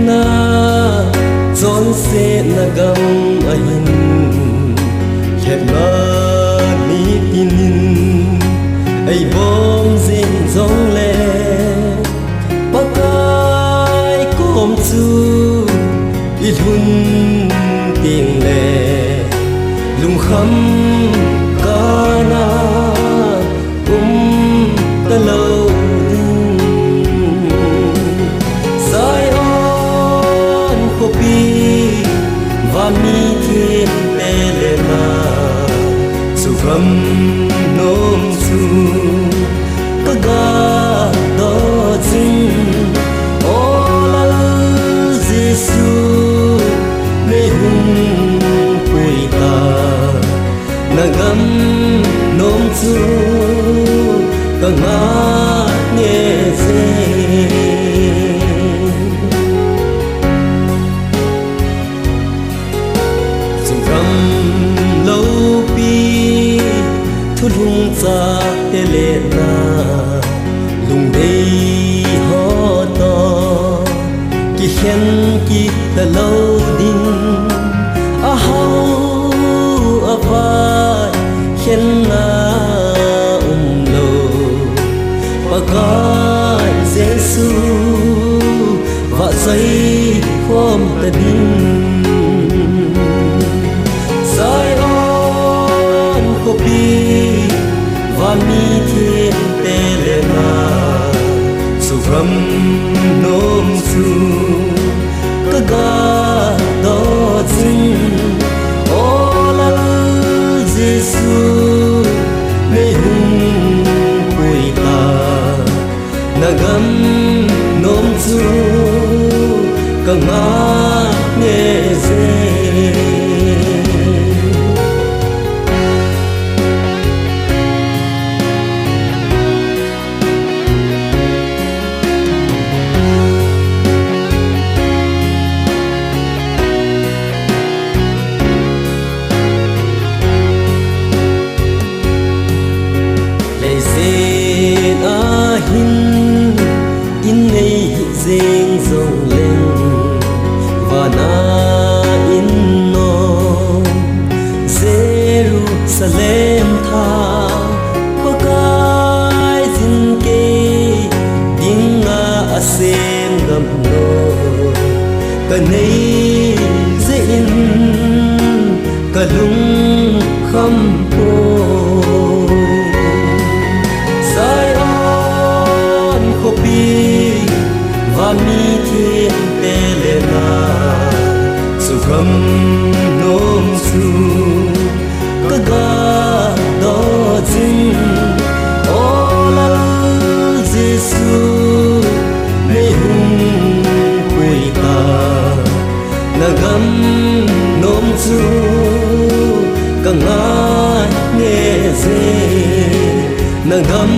na zon se na gam ahin het na mi tinin ai bom zin zong le pakai kom chu i hun ting le lung kham kana ta lâu sai on kopi và mi thiên tê lê na su gam nom su ka ga do jin o la Giêsu le hum pui ta na gam nom su ka nga nghe dê dù rằm lâu pi thu lung cha tê lệ na lung đây ho to ki khen ki ta lâu din a hau a vai khen na pakai Giêsu và giấy khom ta din sai on kopi và mi thiên tê lê na su ram nom su ka ga do jin o la Giêsu le hum na gam nom chu ka nga nghe dê lệ dê a hin in nei zeng zong leng và na in no Jerusalem tha pakai jin ke dinga asem gam no ka nei ze in ka lung kham po sai on kopi và mi thiên tê lê na su gam nom su ka ga do jin o la Giêsu le hum pui ta na gam nom su ka nga nghe dê na gam